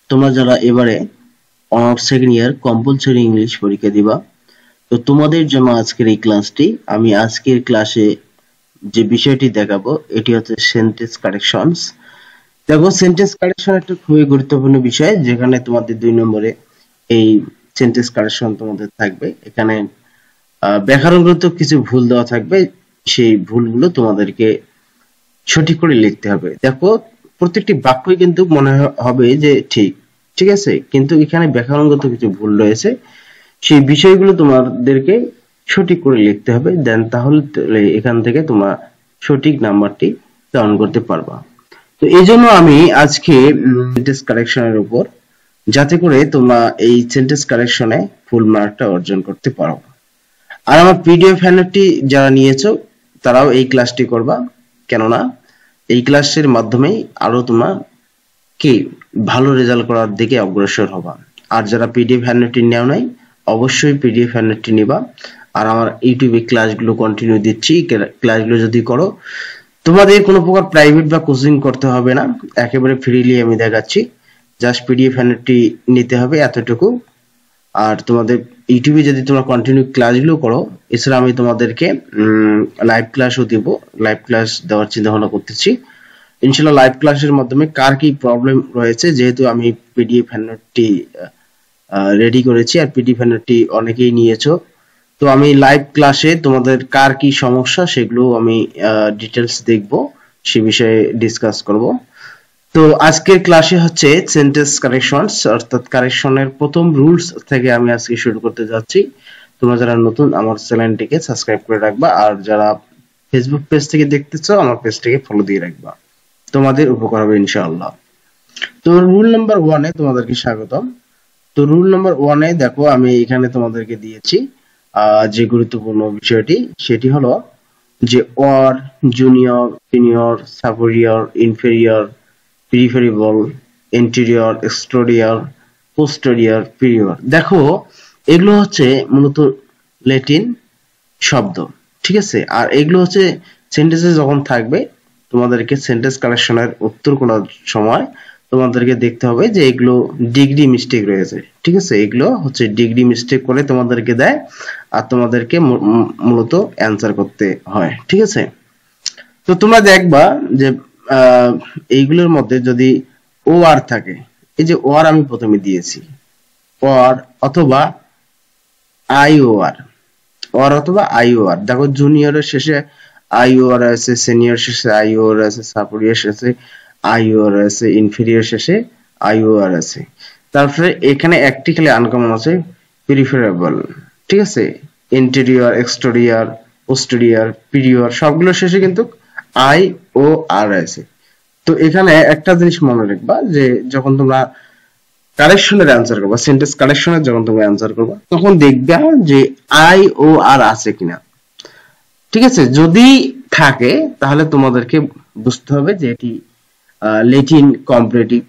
তোমরা যারা এবারে honours second year compulsory English পরীক্ষা দিবা, তো তোমাদের জন্য আজকের এই ক্লাসটি। আমি আজকের ক্লাসে যে বিষয়টি দেখাবো এটি হচ্ছে সেন্টেন্স কারেকশনস। দেখো, সেন্টেন্স কারেকশন একটা খুবই গুরুত্বপূর্ণ বিষয়, যেখানে তোমাদের 2 নম্বরে এই সেন্টেন্স কারেকশন তোমাদের থাকবে। এখানে ব্যাকরণগত কিছু ভুল দেওয়া থাকবে, সেই ভুলগুলো তোমাদেরকে সঠিক করে লিখতে হবে। দেখো, প্রত্যেকটি বাক্যই কিন্তু মনে হবে যে ঠিক ঠিক আছে, কিন্তু এখানে ব্যাকরণগত কিছু ভুল রয়েছে, সেই বিষয়গুলো তোমাদেরকে সঠিক করে লিখতে হবে। দেন তাহলে এখান থেকে তোমরা সঠিক নাম্বারটি ডাউন করতে পারবা। তো এই জন্য আমি আজকে সেন্টেন্স কারেকশনের উপর, যাতে করে তোমরা এই সেন্টেন্স কারেকশনে ফুল মার্কটা অর্জন করতে পারো। আর আমার পিডিএফ হ্যান্ডআউটটি যারা নিয়েছো তারাও এই ক্লাসটি করবা, কেননা এই ক্লাসের মাধ্যমেই আরো তোমরা কি ভালো রেজাল্ট করার দিকে অগ্রসর হবা। আর যারা পিডিএফ হ্যান্ডআউটটি নেও নাই, অবশ্যই পিডিএফ হ্যান্ডআউটটি নিবা। আর আমার ইউটিউবে ক্লাসগুলো কন্টিনিউ দিচ্ছি, ক্লাসগুলো যদি করো, তোমাদের কোনো প্রকার প্রাইভেট বা কোচিং করতে হবে না, একেবারে ফ্রিলি আমি দেখাচ্ছি। জাস্ট পিডিএফ হ্যান্ডআউটটি নিতে হবে, এতটুকু। আর তোমাদের ইউটিউবে যদি তোমরা কন্টিনিউ ক্লাসগুলো করো, এছাড়া আমি তোমাদেরকে লাইভ ক্লাসও দিব। লাইভ ক্লাস দেওয়ার চিন্তা ভাবনা করতেছি ইনশাআল্লাহ। লাইভ ক্লাসের মাধ্যমে কার কি প্রবলেম রয়েছে, যেহেতু আমি পিডিএফ হ্যান্ডআউটটি রেডি করেছি আর পিডিএফ হ্যান্ডআউটটি অনেকেই নিয়েছো, তো আমি লাইভ ক্লাসে তোমাদের কার কি সমস্যা সেগুলো আমি ডিটেলস দেখব, সে বিষয়ে ডিসকাস করব। তো আজকের ক্লাসে হচ্ছে সেন্টেন্স কারেকশনস, অর্থাৎ কারেকশনের প্রথম রুলস থেকে আমি আজকে শুরু করতে যাচ্ছি। তোমরা যারা নতুন, আমার চ্যানেলটিকে সাবস্ক্রাইব করে রাখবা, আর যারা ফেসবুক পেজ থেকে দেখতেছো, আমার পেজটিকে ফলো দিয়ে রাখবা, তোমাদের উপকার হবে ইনশাআল্লাহ। তো রুল নাম্বার 1 এ তোমাদেরকে স্বাগতম। তো রুল নাম্বার 1 এ দেখো, আমি এখানে তোমাদেরকে দিয়েছি যে গুরুত্বপূর্ণ বিষয়টি, সেটি হলো যে or, junior, senior, superior, inferior, preferable, anterior, exterior, posterior, prior. দেখো, এগুলো হচ্ছে মূলত ল্যাটিন শব্দ, ঠিক আছে। আর এগুলো হচ্ছে সেন্টেন্সে যখন থাকবে, তোমাদেরকে সেন্টেন্স কারেকশনের উত্তর করার সময় তোমাদেরকে দেখতে হবে যে এগুলো ডিগ্রি মিস্টেক রয়েছে, ঠিক আছে। এগুলো হচ্ছে ডিগ্রি মিস্টেক করে তোমাদেরকে দেয়, আর তোমাদেরকে মূলত অ্যান্সার করতে হয়, ঠিক আছে। তো তোমরা দেখবা যে এইগুলোর মধ্যে যদি ও আর থাকে, এই যে ও আর আমি প্রথমে দিয়েছি, অর অথবা আইওআর, অর অথবা আইওআর। দেখো, জুনিয়রের শেষে আইওআর আছে, সিনিয়র শেষে আইওআর আছে, সাপোরিয়র শেষে আইওআর আছে, ইনফেরিয়র শেষে আইওআর আছে। তারপরে এখানে একটি খালি আনকমন আছে, প্রিফেরেবল, ঠিক আছে। ইন্টেরিয়র, এক্সটেরিয়র, পোস্টেরিয়র, পিরিয়র, সবগুলো শেষে কিন্তু আই ও আর আছে। তো এখানে একটা জিনিস মনে রাখবা, যে যখন তোমরা কারেকশনের অ্যান্সার করবা, সেন্টেন্স কারেকশনের যখন তুমি অ্যান্সার করবা, তখন দেখবা যে আই ও আর আছে কিনা, ঠিক আছে। যদি থাকে তাহলে তোমাদেরকে বুঝতে হবে যে এটি ল্যাটিন কম্পারেটিভ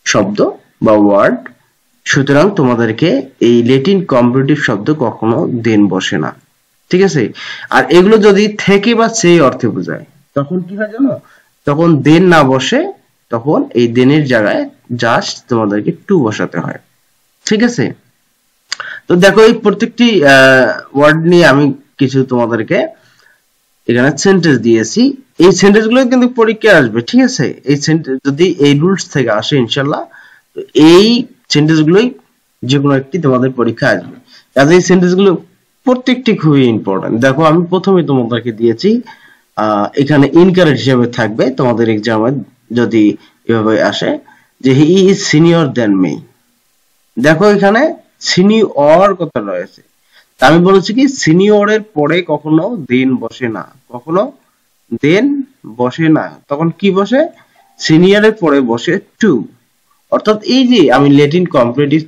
শব্দ বা ওয়ার্ড, সুতরাং তোমাদেরকে এই ল্যাটিন কম্পারেটিভ শব্দ কখনো দেন বসে না, ঠিক আছে। আর এগুলো যদি থেকে বা সেই অর্থে বোঝায়, তখন কি হয় জানো, তখন দেন না বসে, তখন এই দেনের জায়গায় জাস্ট তোমাদেরকে টু বসাতে হয়, ঠিক আছে। তো দেখো, এই প্রত্যেকটি ওয়ার্ড নিয়ে আমি কিছু তোমাদেরকে এখানে সেন্টেন্স দিয়েছি। এই সেন্টেন্স গুলো কিন্তু পরীক্ষায় আসবে, ঠিক আছে। এই সেন্টেন্স যদি এই রুলস থেকে আসে ইনশাল্লাহ, তো এই সেন্টেন্স গুলোই যে কোনো একটি তোমাদের পরীক্ষা আসবে। কাজে এই সেন্টেন্স গুলো প্রত্যেকটি খুবই ইম্পর্টেন্ট। দেখো, আমি প্রথমে তোমাদেরকে দিয়েছি, এখানে ইনকারেক্ট হিসেবে থাকবে তোমাদের এক্সামে যদি এভাবে আসে, যে he is senior than me. দেখো, এখানে সিনিয়র কথা রয়েছে, আমি বলেছি কি সিনিয়রের পরে কখনো দেন বসে না, কখনো দেন বসে না, তখন কি বসে, সিনিয়রের পরে বসে টু। অর্থাৎ এই যে আমি ল্যাটিন কম্পারেটিভ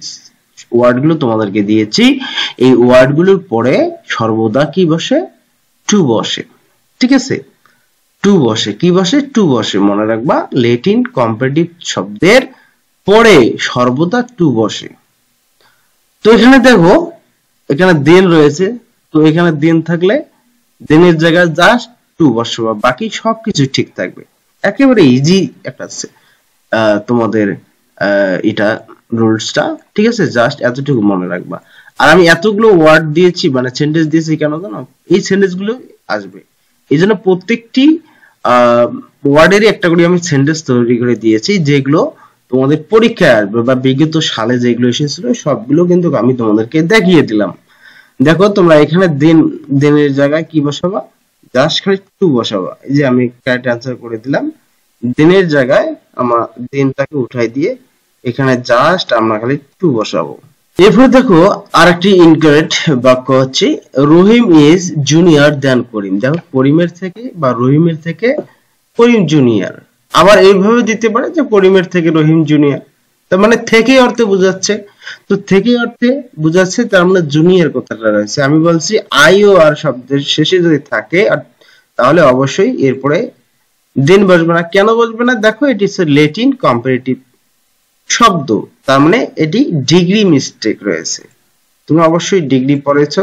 ওয়ার্ড গুলো তোমাদেরকে দিয়েছি, এই ওয়ার্ড গুলোর পরে সর্বদা কি বসে, টু বসে, ঠিক আছে। টু বসে, কি বসে, টু বসে, মনে রাখবা, ল্যাটিন কম্পারেটিভ শব্দের পরে সর্বদা টু বসে। তো এখানে দেখো, এখানে দেন রয়েছে, তো এখানে দেন থাকলে দেনের জায়গায় জাস্ট টু বসাবো, বাকি সবকিছু ঠিক থাকবে। একেবারে ইজি একটা তোমাদের এটা রুলসটা, ঠিক আছে? জাস্ট এতটুকু মনে রাখবা। আর আমি এতগুলো ওয়ার্ড দিয়েছি, মানে সেন্টেন্স দিয়েছি কেন জানো? এই সেন্টেন্স গুলো আসবে, এই জন্য প্রত্যেকটি ওয়ার্ডেরই একটা করে আমি সেন্টেন্স তৈরি করে দিয়েছি, যেগুলো তোমাদের পরীক্ষায় আসবে বা বিগত সালে যেগুলো এসেছিল সবগুলো কিন্তু আমি তোমাদেরকে দেখিয়ে দিলাম। দেখো তোমরা এখানে দিনের জায়গায় কি বসাবা? জাস্ট খালি টু বসাবা। এই যে আমি কারেক্ট অ্যান্সার করে দিলাম। দিনের জায়গায় আমরা দিনটাকে উঠাই দিয়ে এখানে জাস্ট আমরা খালি টু বসাবো। এরপরে দেখো আরেকটি ইনকারেক্ট বাক্য হচ্ছে রহিম ইজ জুনিয়র দ্যান করিম। দেখো করিমের থেকে বা রহিমের থেকে করিম জুনিয়র। আবার এইভাবে দিতে পারে যে করিমের থেকে রহিম জুনিয়র, তার মানে থেকে অর্থে বোঝাচ্ছে। তো থেকে অর্থে বোঝাচ্ছে, তার মানে জুনিয়র কথাটা রয়েছে। আমি বলছি আই ও আর শব্দের শেষে যদি থাকে তাহলে অবশ্যই এরপরে দেন বসবে না। কেন বসবে না? দেখো এটি হচ্ছে ল্যাটিন কম্পারেটিভ শব্দ, তার মানে এটি ডিগ্রি মিস্টেক রয়েছে। তুমি অবশ্যই ডিগ্রি পড়েছো,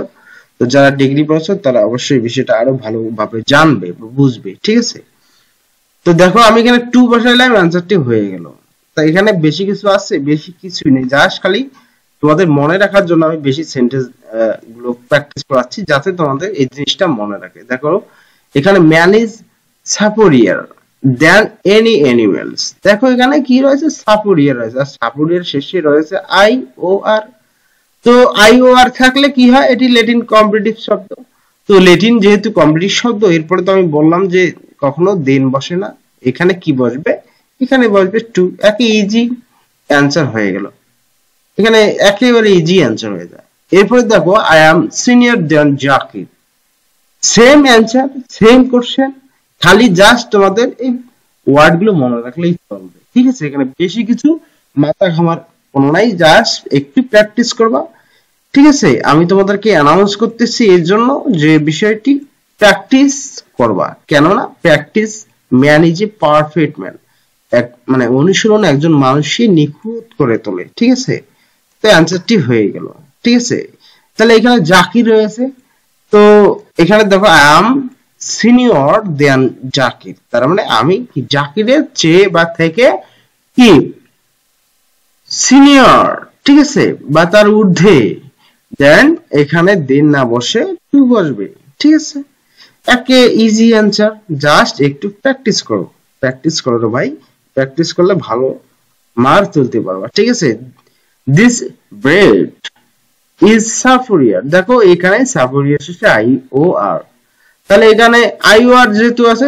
তো যারা ডিগ্রি পড়েছো তারা অবশ্যই বিষয়টা আরো ভালোভাবে জানবে বুঝবে, ঠিক আছে? তো দেখো আমি এখানে টু বসাইলাম, অ্যান্সারটি হয়ে গেল। তা এখানে বেশি কিছু আছে? বেশি কিছুই নেই, জাস্ট খালি তোমাদের মনে রাখার জন্য আমি বেশি সেন্টেন্স গুলো প্র্যাকটিস করাচ্ছি, যাতে তোমাদের এই জিনিসটা মনে রাখে। দেখো এখানে man is superior than any animals. দেখো এখানে কি রয়েছে? সাপোরিয়ার রয়েছে, আর সাপোরিয়ার শেষে রয়েছে আই ও আর। তো আই ও আর থাকলে কি হয়? এটি ল্যাটিন কম্পারেটিভ শব্দ। তো ল্যাটিন যেহেতু কম্পারেটিভ শব্দ, এরপরে তো আমি বললাম যে কখনো দেন বসে না। এখানে কি বসবে? এখানে বসবে টু। একই ইজি অ্যান্সার হয়ে গেল, এখানে একেবারে ইজি অ্যান্সার হয়ে যায়। এরপরে দেখো I am senior then Zakir. Same answer, same question, খালি জাস্ট তোমাদের এই ওয়ার্ড গুলো মনে রাখলেই চলবে, ঠিক আছে? এখানে বেশি কিছু মাথা ঘামার কোনো নাই, জাস্ট একটু প্র্যাকটিস করবা, ঠিক আছে? আমি তোমাদেরকে অ্যানাউন্স করতেছি এর জন্য যে বিষয়টি প্র্যাকটিস করবা, কেননা practice man is a perfect man. মানে অনুশীলন একজন মানুষকে নিখুঁত করে তোলে, ঠিক আছে? তো অ্যান্সারটি হয়ে গেল, ঠিক আছে? তাহলে এখানে জাকির রয়েছে, তো এখানে দেখো I am senior then Zakir, তার মানে আমি জাকিরের চেয়ে বা থেকে কি সিনিয়র, ঠিক আছে? বা তার ঊর্ধ্বে। দেন এখানে দেন না বসে টু বসবে, ঠিক আছে? একে ইজি অ্যান্সার, জাস্ট একটু প্র্যাকটিস করো, প্র্যাকটিস করো রে ভাই, প্র্যাকটিস করলে ভালো মার্ক তুলতে পারবা, ঠিক আছে? This bread is superior. দেখো এখানে সাফরিয়ার শেষে আই ও আর, তাহলে এখানে আই ও আর যেহেতু আছে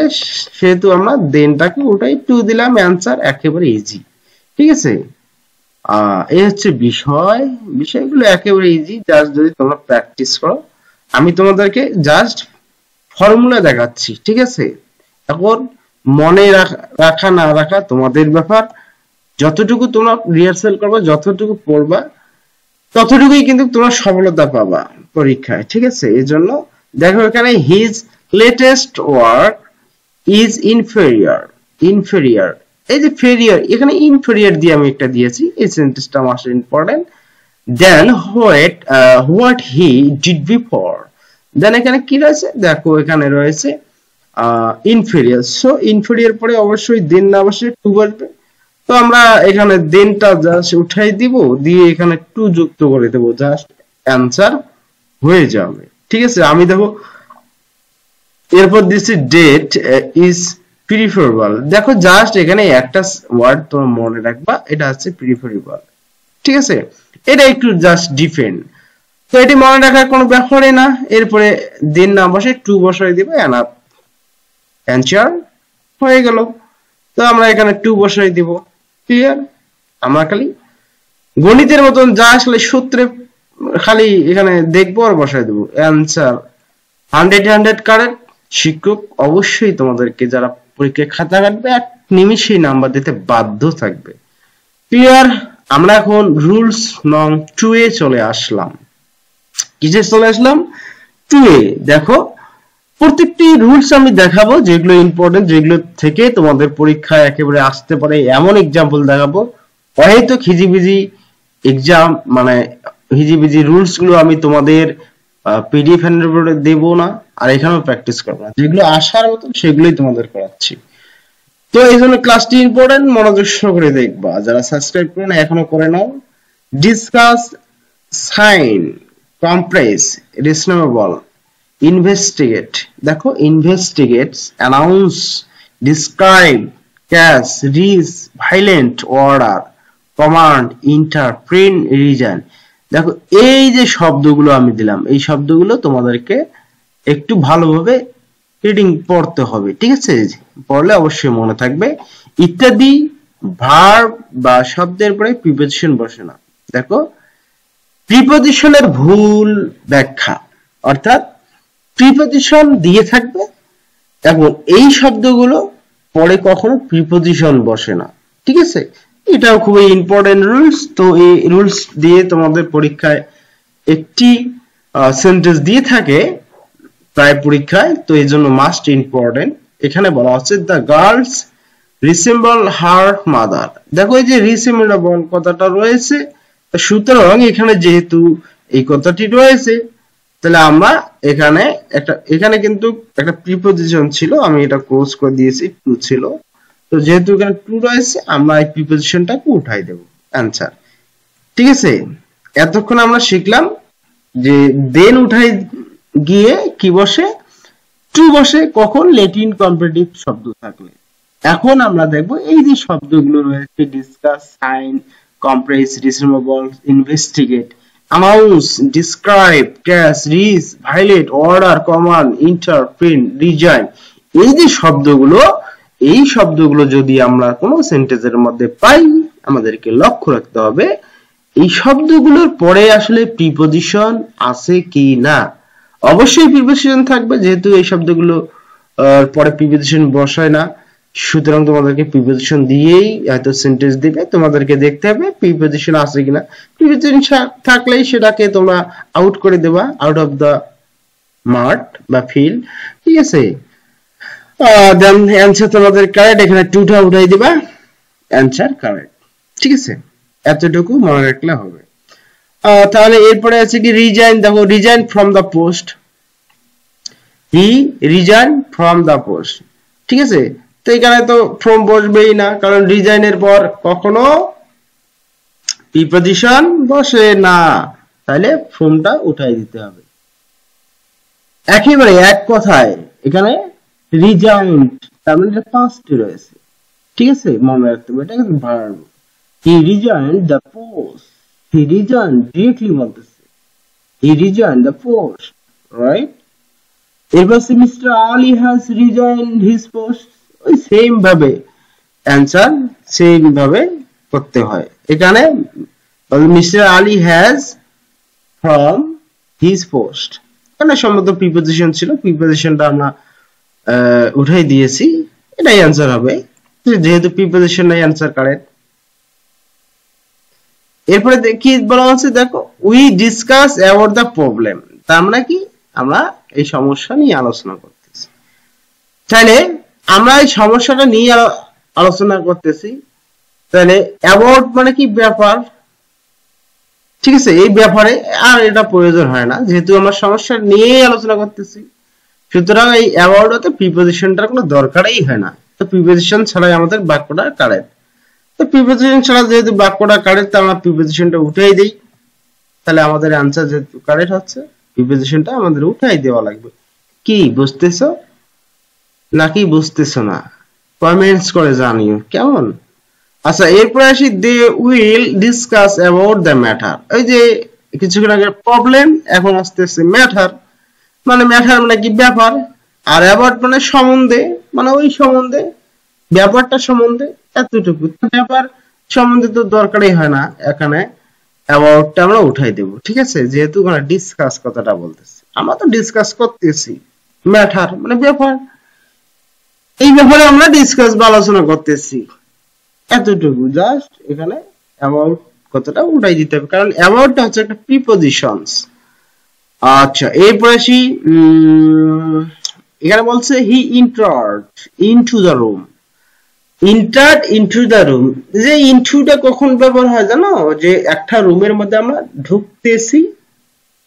সেহেতু আমরা দেনটাকে ওটাই টু দিলাম, অ্যান্সার একেবারে ইজি, ঠিক আছে? এই হচ্ছে বিষয়গুলো একেবারে ইজি, জাস্ট যদি তোমরা প্র্যাকটিস করো। আমি তোমাদেরকে জাস্ট ফর্মুলা দেখাচ্ছি, ঠিক আছে? এখন মনে রাখা না রাখা তোমাদের ব্যাপার। যতটুকু তোমরা রিহার্সাল করবা, যতটুকু পড়বা, ততটুকুই কিন্তু তোমরা সফলতা পাবা পরীক্ষায়, ঠিক আছে? এই জন্য দেখো এখানে his latest work is inferior. Inferior, এই যে ফেরিয়ার, এখানে ইনফেরিয়র দিয়ে আমি একটা দিয়েছি, এই সেন্টেন্সটা আমার important. Then what he did before. Then এখানে কি রয়েছে? দেখো এখানে রয়েছে ইনফেরিয়র। সো ইনফেরিয়র পরে অবশ্যই দেন না বসে টু বসবে। তো আমরা এখানে দেনটা জাস্ট উঠাই দিব, দিয়ে এখানে টু যুক্ত করে দেবো, জাস্ট অ্যান্সার হয়ে যাবে, ঠিক আছে? আমি দেখো এরপর দিচ্ছি ডেট ইজ প্রিফারেবল। দেখো জাস্ট এখানে একটা ওয়ার্ড তোমরা মনে রাখবা, এটা হচ্ছে প্রিফারেবল, ঠিক আছে? এটা একটু জাস্ট ডিফেন্ড, তো এটি মনে রাখার কোনো ব্যাপারই না। এরপরে দেন না বসে টু বসাই দিবে, এনাফ, অ্যান্সার হয়ে গেল। তো আমরা এখানে টু বসাই দিব, ক্লিয়ার? আমরা খালি গণিতের মতন জাস্ট খালি সূত্রে খালি এখানে দেখবো আর বসাই দেবো, অ্যান্সার 100 কারেক্ট। শিক্ষক অবশ্যই তোমাদেরকে যারা পরীক্ষায় খাতা কাটবে এক নিমিষেই নাম্বার দিতে বাধ্য থাকবে, ক্লিয়ার? আমরা এখন রুলস নং 2 এ চলে আসলাম। কিসে চলে আসলাম? 2 এ। দেখো প্রত্যেকটি রুলস আমি দেখাবো যেগুলো ইম্পর্টেন্ট, যেগুলো থেকে তোমাদের পরীক্ষায় একেবারে আসতে পারে এমন এক্সাম্পল দেখাবো। হয়তো হিজিবিজি এক্সাম, মানে হিজিবিজি রুলস গুলো আমি তোমাদের পিডিএফ হ্যান্ডআউটে দেব না, আর এখানেও প্র্যাকটিস করবো না, যেগুলো আসার মতো সেগুলোই তোমাদের করাচ্ছি। তো এই জন্য ক্লাসটি ইম্পর্টেন্ট, মনোযোগ সহকারে দেখবা। যারা সাবস্ক্রাইব করে না এখনো করে নাও। Discuss, sign, compress, reasonable, investigate. দেখো investigates, announce, describe, cash, reach, violent, order, command, interpret, reason. দেখো এই যে শব্দগুলো আমি দিলাম, এই শব্দগুলো তোমাদেরকে একটু ভালোভাবে রিডিং পড়তে হবে, ঠিক আছে? পড়লে অবশ্যই মনে থাকবে। ইত্যাদি ভার্ব বা শব্দের পরে প্রিপোজিশন বসে না। দেখো প্রিপোজিশনের ভুল ব্যাখ্যা, অর্থাৎ প্রিপোজিশন দিয়ে থাকবে এবং এই শব্দগুলো পরে কখনো প্রিপোজিশন বসে না, ঠিক আছে? এটাও খুবই ইম্পর্টেন্ট রুলস। তো এই রুলস দিয়ে তোমাদের পরীক্ষায় একটি সেন্টেন্স দিয়ে থাকে প্রায় পরীক্ষায়, তো এই জন্য মাস্ট ইম্পর্টেন্ট। এখানে বলা হচ্ছে the girls resemble her mother. দেখো এই যে রিসেম্বল কথাটা রয়েছে, সুতরাং এখানে যেহেতু এই কথাটি রয়েছে, তাহলে আমরা এখানে কিন্তু একটা প্রিপোজিশন ছিল, আমি এটা ক্লোজ করে দিয়েছি, টু ছিল। তো যেহেতু এখানে টু রয়েছে, আমরা এই প্রিপোজিশনটাকে উঠাই দেব, অ্যান্সার, ঠিক আছে? এতক্ষণ আমরা শিখলাম যে দেন উঠাই গিয়ে কি বসে, টু বসে কখন, ল্যাটিন কম্পারেটিভ শব্দ থাকলে। এখন আমরা দেখব এই যে শব্দগুলো রয়েছে, discuss, sign, compress, reasonable, investigate, announce, describe, cash, rid, violate, order, command, interpret, resign. এই যে শব্দগুলো, এই শব্দগুলো যদি আমরা কোনো সেন্টেন্সের মধ্যে পাই, আমাদেরকে লক্ষ্য রাখতে হবে এই শব্দগুলোর পরে আসলে প্রিপোজিশন আছে কি না। অবশ্যই প্রিপোজিশন থাকবে, যেহেতু এই শব্দগুলো পরে প্রিপোজিশন বসায় না, সুতরাং তোমাদেরকে প্রিপোজিশন দিয়েই হয়তো সেন্টেন্স দিবে, তোমাদেরকে দেখতে হবে প্রিপোজিশন আছে কিনা। প্রিপোজিশন থাকলেই সেটাকে তোমরা আউট করে দেবা, আউট অফ দা মাঠ বা ফিল্ড, ঠিক আছে? দেন অ্যানসার তোমাদের কারেক্ট, এখানে টুটা উঠাই দিবা, অ্যানসার কারেক্ট, ঠিক আছে? এতটুকু মনে রাখলে হবে। তাহলে এরপরে আছে কি রিজাইন। দেখো resign from the post, he resign from the post, ঠিক আছে? তো এখানে তো ফ্রম বসবেই না, কারণ রিজাইনের পর কখনো প্রিপোজিশন বসে না, তাহলে ফ্রমটা উঠাই দিতে হবে। একেবারে এক কথায় এখানে রিজাইন তার মানে পাস্ট রয়েছে, ঠিক আছে? মনে রাখতে হবে, এটা কিন্তু verb. He resigned the post, he resigned directly বলতেছে, হি রিজাইন্ড দ্য পোস্ট, রাইট? এবার mister Ali has resigned his post, ওই সেম ভাবে অ্যানসার সেম ভাবে করতে হয়। এখানে mister Ali has from his post, এখানে সম্ভবত প্রিপোজিশন ছিল, প্রিপোজিশনটা আমরা উঠাই দিয়েছি, এটাই অ্যানসার হবে, যেহেতু প্রিপোজিশন নাই, অ্যানসার কারেক্ট। এরপরে কি বলা হচ্ছে, দেখো we discuss about the problem, তার মানে কি আমরা এই সমস্যা নিয়ে আলোচনা করতেছি। তাহলে আমরা এই সমস্যাটা নিয়ে আলোচনা করতেছি, তাহলে অ্যাবাউট মানে কি ব্যাপার, ঠিক আছে? এই ব্যাপারে আর এটা প্রয়োজন হয় না, যেহেতু আমরা সমস্যা নিয়ে আলোচনা করতেছি, সুতরাং এই অ্যাবাউট হতে প্রিপোজিশনটার কোনো দরকারই হয় না। তো প্রিপোজিশন ছাড়াই আমাদের বাক্যটা কারেক্ট। তো প্রিপোজিশন ছাড়া যেহেতু বাক্যটা কারেক্ট, তো আমরা প্রিপোজিশনটা উঠাই দেই, তাহলে আমাদের আনসার যেহেতু কারেক্ট হচ্ছে, প্রিপোজিশনটা আমাদের উঠাই দেওয়া লাগবে। কি বুঝতেছো নাকি বুঝতেছো না, কমেন্টস করে জানিও, কেমন? আচ্ছা এরপরে আসি, they will discuss about the matter. ওই যে কিছুক্ষণ আগে প্রবলেম, এখন আসতেছে ম্যাটার, মানে ম্যাটার মানে কি ব্যাপার, আর অ্যাবাউট মানে সম্বন্ধে, মানে ওই সম্বন্ধে, ব্যাপারটা সম্বন্ধে, এতটুকু। ব্যাপার সম্বন্ধে তো দরকারই হয় না, এখানে অ্যাবাউটটা আমরা উঠাই দেব, ঠিক আছে? যেহেতু ওখানে ডিসকাস কথাটা বলতেছি, আমরা তো ডিসকাস করতেছি, ম্যাটার মানে ব্যাপার, এই ব্যাপারে আমরা ডিসকাস বা আলোচনা করতেছি, এতটুকু জাস্ট। এখানে অ্যাবাউট কথাটা উঠাই দিতে হবে, কারণ অ্যাবাউটটা হচ্ছে একটা প্রিপোজিশনস। আচ্ছা এরপর আসি, এখানে বলছে he entered into the room, entered into the room, যে ইনটুটা কখন ব্যবহার হয় জানো? যে একটা রুমের মধ্যে আমরা ঢুকতেছি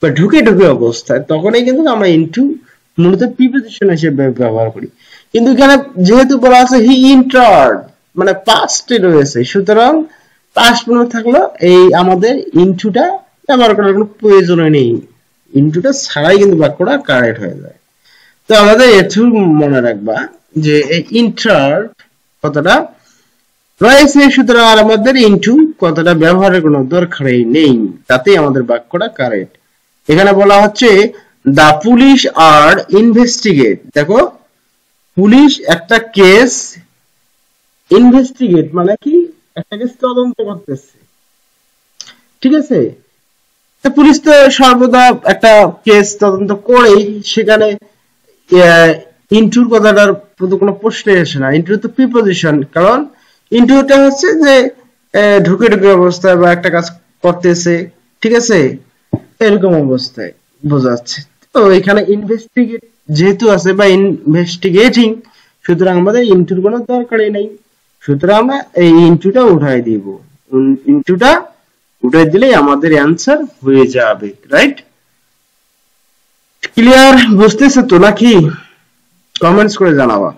বা ঢুকে ঢুকে অবস্থায়, তখনই কিন্তু আমরা ইনটু মূলত প্রিপোজিশন হিসেবে ব্যবহার করি। কিন্তু এখানে যেহেতু বলা আছে হি এন্টার্ড, মানে পাস্টে রয়েছে, সুতরাং পাস্ট মনে থাকলো এই আমাদের ইনটুটা ব্যবহার করার কোনো প্রয়োজন নেই। ইনটুটা ছাড়াই কিন্তু বাক্যটা কারেক্ট হয়ে যায়। তো আমাদের এটু মনে রাখবা যে এই এন্টার্ড কথাটা রয়েছে, সুতরাং আর আমাদের ইনটু কথাটা ব্যবহারের কোনো দরকারই নেই, তাতেই আমাদের বাক্যটা কারেক্ট। এখানে বলা হচ্ছে দা পুলিশ আর ইনভেস্টিগেট। দেখো পুলিশ একটা কেস ইনভেস্টিগেট মানে কি, একটা কেস তদন্ত করতেছে, ঠিক আছে। পুলিশ তো সর্বদা একটা কেস তদন্ত করেই, সেখানে ইনটুর কথাটার প্রতি কোনো প্রশ্নই আসে না। ইনটু তো প্রিপোজিশন, কারণ ইনটুটা হচ্ছে যে ঢুকে ঢুকে অবস্থায় বা একটা কাজ করতেছে, ঠিক আছে, এরকম অবস্থায় বোঝাচ্ছে। তো এখানে ইনভেস্টিগেট যেহেতু আছে বা ইনভেস্টিগেটিং, সুতরাং আমাদের ইনটুর কোনো দরকারই নেই, সুতরাং আমরা এই ইনটুটা উঠাই দিব। ইনটুটা উঠাই দিলেই আমাদের অ্যান্সার হয়ে যাবে, রাইট? ক্লিয়ার? বুঝতেছো তো নাকি? কমেন্টস করে জানাবা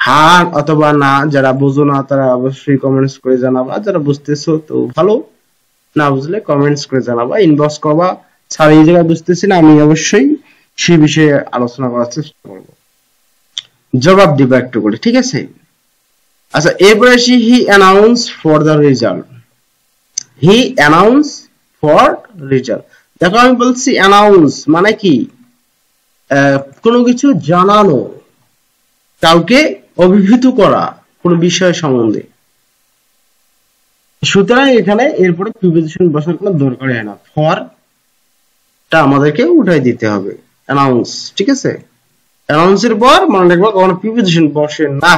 হ্যাঁ অথবা না। যারা বুঝো না তারা অবশ্যই কমেন্টস করে জানাবা, যারা বুঝতেছো তো ভালো, না বুঝলে কমেন্টস করে জানাবা, ইনবক্স করবা। স্যার এই জায়গায় বুঝতেছি না, আমি অবশ্যই সেই বিষয়ে আলোচনা করার চেষ্টা করব, জবাব দিব একটু করে, ঠিক আছে? আচ্ছা, এরপরে আসি he announce for the result. He announce for result. দেখো আমি বলছি অ্যানাউন্স মানে কি, কোনো কিছু জানানো, কাউকে অভিহিত করা কোনো বিষয় সম্বন্ধে। সুতরাং এখানে এরপরে প্রিপোজিশন বসার কোনো দরকার হয় না, ফর টা আমাদেরকে উঠাই দিতে হবে, অ্যানাউন্স, ঠিক আছে? অ্যানাউন্সের পর মনে রাখবো কখনো প্রিপোজিশন বসে না।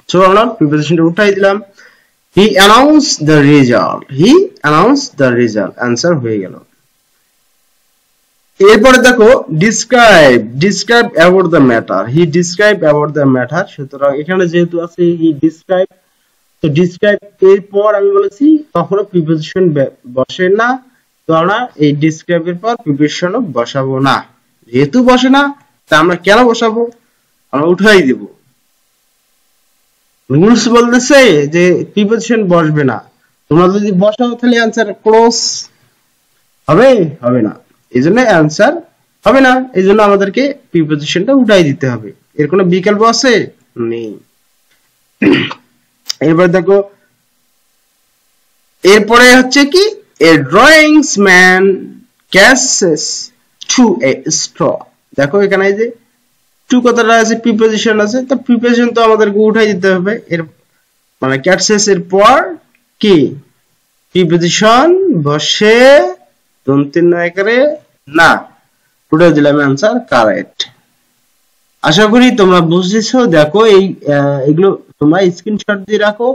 সো আমরা প্রিপোজিশনটা উঠাই দিলাম। He announce the result. He announce the result, answer হয়ে গেল। এরপরে দেখো describe. Describe about the matter. He describe about the matter, সুতরাং এখানে যেহেতু আছে হি ডিসক্রাইব, তো ডিসক্রাইব এরপর আমি বলেছি কখনো প্রিপোজিশন বসে না, তো আমরা এই ডিসক্রাইব এর পর প্রিপোজিশনও বসাবো না। যেহেতু বসে না, তা আমরা কেন বসাবো? আমরা উঠাই দেব। রুলস বলতেছে যে প্রিপোজিশন বসবে না, তোমরা যদি বসাও তাহলে অ্যান্সার ক্লোজ হবে, হবে না, এইজন্য অ্যান্সার হবে না, এইজন্য আমাদেরকে প্রিপোজিশনটা উঠাই দিতে হবে। এর কোনো বিকল্প আছে? নেই। এবার দেখো এরপরে হচ্ছে কি, a drowning man catches to a straw. দেখো এখানে এই যে টু কথাটা আছে, প্রিপোজিশন আছে, তো প্রিপোজিশন তো আমাদেরকে উঠাই দিতে হবে। এর মানে ক্যাচেস এর পর কি প্রিপোজিশন বসে দন্তের নয়কারে না, উঠাই দিলাম, অ্যান্সার কারেক্ট। আশা করি তোমরা বুঝেছো। দেখো এই এগুলো তোমরা স্ক্রিনশট দিয়ে রাখো,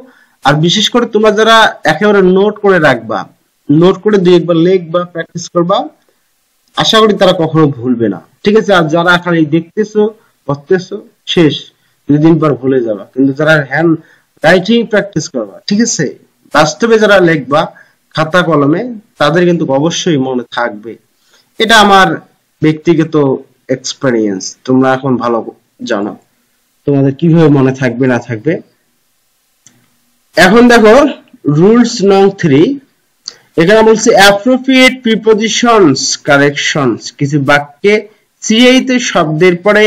আর বিশেষ করে তোমরা যারা একেবারে নোট করে রাখবা, নোট করে দুই একবার লিখবা, প্র্যাকটিস করবা, আশা করি তারা কখনো ভুলবে না, ঠিক আছে? আর যারা খালি দেখতেছো পড়তেছো, শেষ, দুদিন পর ভুলে যাবা। কিন্তু যারা হ্যান্ড রাইটিং প্র্যাকটিস করবা, ঠিক আছে, বাস্তবে যারা লিখবা খাতা কলমে, তাদের কিন্তু অবশ্যই মনে থাকবে। এটা আমার ব্যক্তিগত এক্সপেরিয়েন্স, তোমরা এখন ভালো জানো তোমাদের কিভাবে মনে থাকবে না থাকবে। এখন দেখো রুলস নং 3, এখানে বলছে অ্যাপ্রোপ্রিয়েট প্রিপোজিশনস কারেকশনস। কিছু বাক্যে সিআইতে শব্দের পরে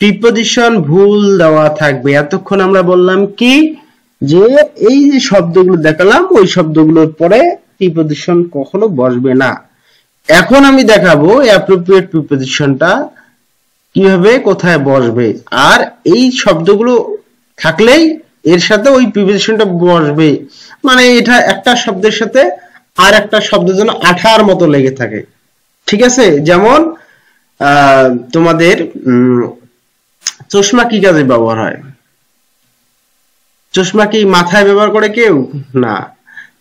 প্রিপোজিশন ভুল দেওয়া থাকবে। এতক্ষণ আমরা বললাম কি, যে এই যে শব্দগুলো দেখালাম ওই শব্দগুলোর পরে প্রিপোজিশন কখনো বসবে না। এখন আমি দেখাবো অ্যাপ্রোপ্রিয়েট প্রিপোজিশনটা কিভাবে কোথায় বসবে, আর এই শব্দগুলো থাকলেই এর সাথে ওই প্রিপোজিশনটা বসবে। মানে এটা একটা শব্দের সাথে আর একটা শব্দের জন্য আঠার মতো লেগে থাকে, ঠিক আছে? যেমন তোমাদের চশমা কি কাজে ব্যবহার হয়? চশমা কি মাথায় ব্যবহার করে কেউ? না,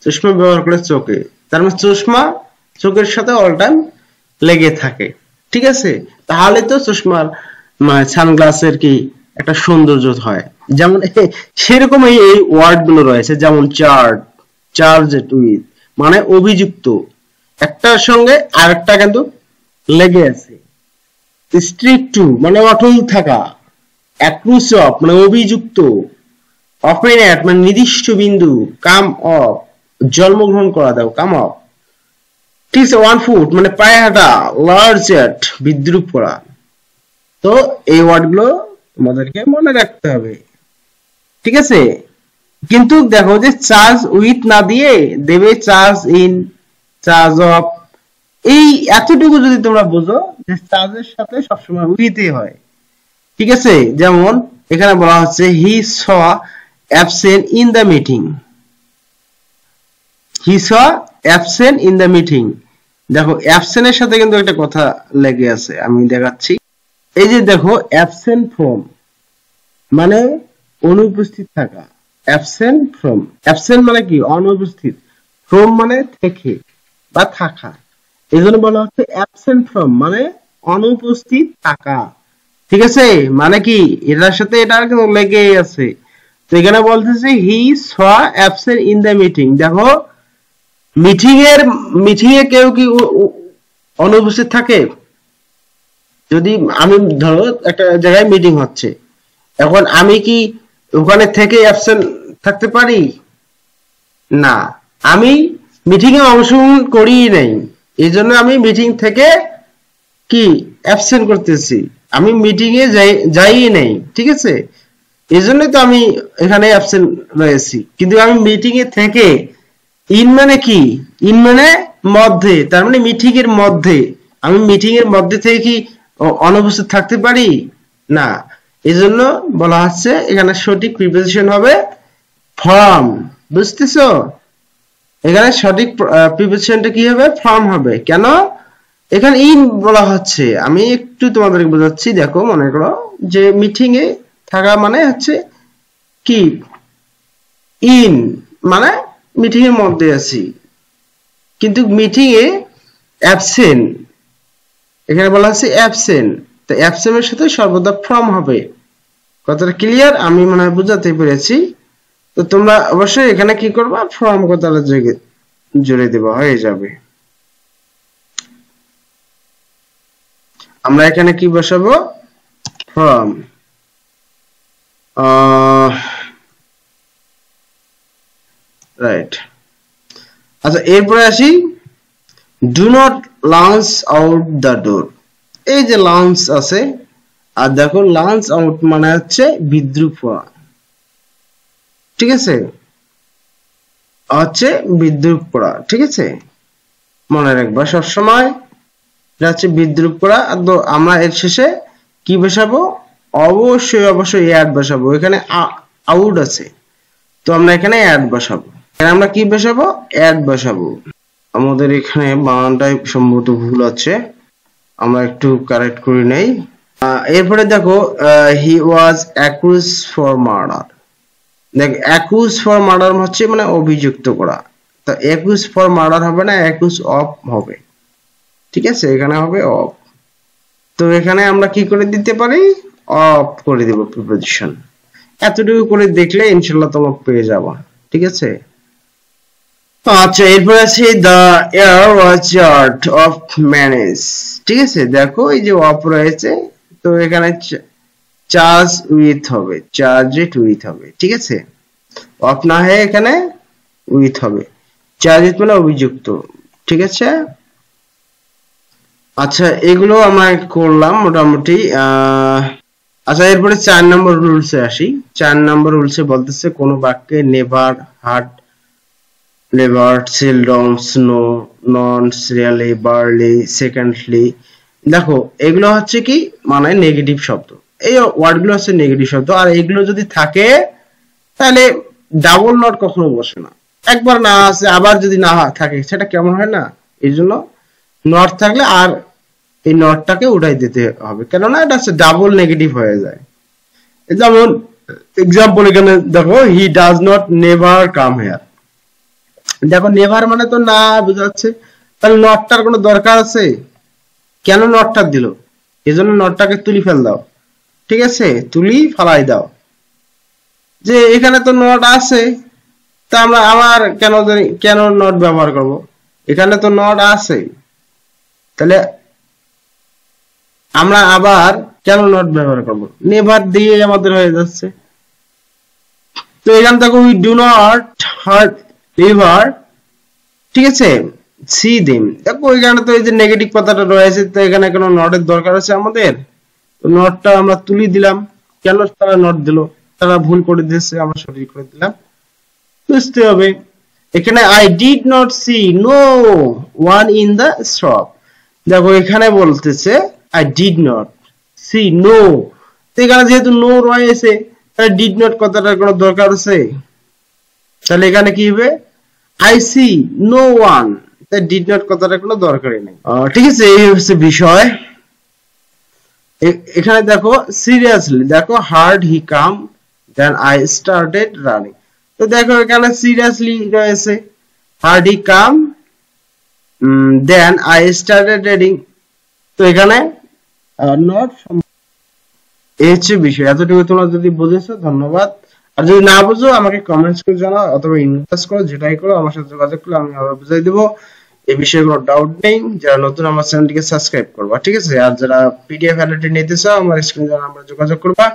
চশমা ব্যবহার করে চোখে। তার মানে চশমা চোখের সাথে অল টাইম লেগে থাকে, ঠিক আছে? তাহলে তো চশমার সানগ্লাসের কি একটা সৌন্দর্য হয়। যেমন সেরকম এই ওয়ার্ড গুলো রয়েছে, যেমন চার্জড উইথ মানে অভিযুক্ত, একটার সঙ্গে আরেকটা কিন্তু লেগে আছে। স্ট্রিক্ট টু মানে অটল থাকা, অ্যাক্রুজ অফ মানে অভিযুক্ত, অপেনেট মানে নির্দিষ্ট বিন্দু, কাম অফ জন্মগ্রহণ করা দাও, কাম অফ। ঠিক আছে, 1 ফুট মানে পায়ে হাঁটা, লার্জ এট বিদ্রুপ করা। তো এই ওয়ার্ডগুলো তোমাদেরকে মনে রাখতে হবে, ঠিক আছে। কিন্তু দেখো যে চার্জ উইথ না দিয়ে দেবে চার্জ ইন, চার্জ অফ, এই এতটুকু যদি তোমরা বুঝো যে চার্জের সাথে সবসময় উইথই হয়, ঠিক আছে। যেমন এখানে বলা হচ্ছে he is absent in the meeting, he is absent in the meeting. দেখো অ্যাবসেন্টের সাথে কিন্তু একটা কথা লেগে আছে, আমি দেখাচ্ছি। এই যে দেখো অ্যাবসেন্ট ফ্রম মানে অনুপস্থিত থাকা, অ্যাবসেন্ট ফ্রম, অ্যাবসেন্ট মানে কি অনুপস্থিত, ফ্রম মানে থেকে বা থাকা, এই জন্য বলা হচ্ছে অ্যাবসেন্ট ফ্রম মানে অনুপস্থিত থাকা, ঠিক আছে। মানে কি এটার সাথে এটা কিন্তু লেগেই আছে। তো এখানে বলতেছে হি is absent in the meeting. দেখো মিটিং এ কেউ কি অনুপস্থিত থাকে? যদি আমি ধরো একটা জায়গায় মিটিং হচ্ছে, এখন আমি কি ওখানে থেকে অ্যাবসেন্ট থাকতে পারি? না, আমি মিটিং এ অংশগ্রহণ করিই নাই, এই জন্য আমি মিটিং থেকে কি অ্যাবসেন্ট করতেছি, আমি মিটিং এ যাই নাই, ঠিক আছে। এই জন্যই তো আমি এখানে অ্যাবসেন্ট রয়েছি। কিন্তু আমি মিটিং এ থেকে, ইন মানে কি, ইন মানে মধ্যে, তার মানে মিটিং এর মধ্যে, আমি মিটিং এর মধ্যে থেকে কি অনুপস্থিত থাকতে পারি? না, এই জন্য বলা হচ্ছে এখানে সঠিক প্রিপোজিশন হবে ফ্রম, বুঝতেছো? এখানে সঠিক প্রিপোজিশনটা কি হবে? ফ্রম হবে। কেন? এখানে ইন বলা হচ্ছে, আমি একটু তোমাদেরকে বোঝাচ্ছি। দেখো মনে করো যে মিটিং এ থাকা মানে হচ্ছে কি, ইন মানে মিটিং এর মধ্যে আছি, কিন্তু মিটিং এ অ্যাবসেন্ট, এখানে বলা হচ্ছে অ্যাবসেন্ট, তো অ্যাবসেন্ট এর সাথে সর্বদা ফ্রম হবে। কথাটা ক্লিয়ার? আমি মনে হয় বুঝাতে পেরেছি। তো তোমরা অবশ্যই এখানে কি করবা, ফ্রম কথাটা জুড়ে দেবা, হয়ে যাবে। আমরা এখানে কি বসাবো? ফ্রম। রাইট। আচ্ছা এরপরে আসি, do not lunch out the door. এই যে লাঞ্চ আছে, আর দেখো লাঞ্চ আউট মানে হচ্ছে বিদ্রুপ করা, ঠিক আছে, হচ্ছে বিদ্রুপ করা, ঠিক আছে, মনে রাখবা সবসময় এটা হচ্ছে বিদ্রুপ করা। তো আমরা এর শেষে কি বসাবো? অবশ্যই অ্যাড বসাবো। এখানে আউট আছে, তো আমরা এখানে অ্যাড বসাবো। এখানে আমরা কি বসাবো? অ্যাড বসাবো। আমাদের এখানে বানানটাই সম্ভবত ভুল আছে, আমরা একটু কারেক্ট করে নেই। এরপরে দেখো হি ওয়াজ অ্যাকিউজ ফর মার্ডার। দেখ অ্যাকিউজ ফর মার্ডার হচ্ছে মানে অভিযুক্ত করা, তো অ্যাকিউজ ফর মার্ডার হবে না, অ্যাকিউজ অফ হবে, ঠিক আছে, এখানে হবে অফ। তো এখানে আমরা কি করে দিতে পারি? অফ করে দেব প্রিপোজিশন। এতটুকু করে দেখলে ইনশাআল্লাহ তোমরা পেয়ে যাবা, ঠিক আছে। আচ্ছা এরপর আছে the air was chart of manage, ঠিক আছে। দেখো এই যে অফ রয়েছে, তো এখানে চার্জ উইথ হবে, চার্জড উইথ হবে, ঠিক আছে, অফ না হয়ে এখানে উইথ হবে, চার্জড মানে অভিযুক্ত, ঠিক আছে। আচ্ছা এগুলো আমরা করলাম মোটামুটি। আচ্ছা এরপরে 4 নম্বর রুলসে আসি। 4 নম্বর রুলসে বলতেছে কোন বাক্যে never, hard, never, seldom, snow, none, rarely, barely, secondly. দেখো এগুলো হচ্ছে কি মানে নেগেটিভ শব্দ, এই ওয়ার্ডগুলো হচ্ছে নেগেটিভ শব্দ। আর এগুলো যদি থাকে তাহলে ডাবল নট কখনো বসে না। একবার না আছে আবার যদি না থাকে সেটা কেমন হয় না, এই জন্য নট থাকলে আর এই নটটাকে উঠাই দিতে হবে, কেননা এটা হচ্ছে ডাবল নেগেটিভ হয়ে যায়। যেমন এক্সাম্পল এখানে দেখো he does not never come here. দেখো নেভার মানে তো না বোঝাচ্ছে, তাহলে নটটার কোনো দরকার আছে? কেন নটটা দিল? এজন্য নটটাকে তুলি ফেল দাও, ঠিক আছে, তুলি ফালাই দাও। যে এখানে তো নট আছে, তা আমরা আবার কেন নট ব্যবহার করব? এখানে তো নট আছে, তাহলে আমরা আবার কেন নট ব্যবহার করব, নেভার দিয়ে আমাদের হয়ে যাচ্ছে। তো এখানে দেখো we do not heart liver, ঠিক আছে, সি দেম। দেখো এখানে তো এই যে নেগেটিভ কথাটা রয়েছে, তো এখানে কোনো নটের দরকার আছে আমাদের? নটটা আমরা তুলি দিলাম। কেন তারা নট দিল? তারা ভুল করে দিয়েছে, আমরা সঠিক করে দিলাম, বুঝতে হবে। এখানে I did not see no one in the shop. দেখো এখানে বলতেছে I did not see no, তো এখানে যেহেতু নো রয়েছে তাহলে ডিড নট কথাটার কোনো দরকার আছে? তাহলে এখানে কি হবে, আই সি নো ওয়ান, তাই ডিড নট কথাটার কোনো দরকারই নেই। ঠিক আছে, এই হচ্ছে বিষয়। এখানে দেখো সিরিয়াসলি, দেখো hard he come then I started running. তো দেখো এখানে সিরিয়াসলি রয়েছে, hard he come then I started running. তো এখানে নট, এই হচ্ছে বিষয়। এতটুকু তোমরা যদি বুঝেছো ধন্যবাদ, আর যদি না বুঝো আমাকে কমেন্টস করে জানাও অথবা ইনবক্স করো, যেটাই করো আমার সাথে যোগাযোগ করলে আমি আবার বুঝাই দেবো। এই বিষয়ে কোনো ডাউট নেই। যারা নতুন আমার চ্যানেলটিকে সাবস্ক্রাইব করবা, ঠিক আছে। আর যারা পিডিএফ ভ্যালিডিটি নিতে চাও আমার স্ক্রিনে দেওয়া নাম্বারে যোগাযোগ করবা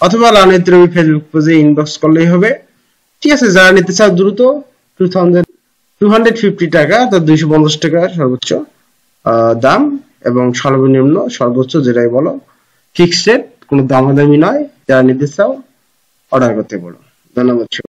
অথবা লানিত রবি ফেসবুক পেজে ইনবক্স করলেই হবে, ঠিক আছে। যারা নিতে চাও দ্রুত 250 টাকা, তো 250 টাকা সর্বোচ্চ দাম এবং সর্বনিম্ন সর্বোচ্চ যেটাই বলো ফিক্সড রেট, কোনো দামাদামি নয়। যারা নিতে চাও অর্ডার করতে বলো। ধন্যবাদ।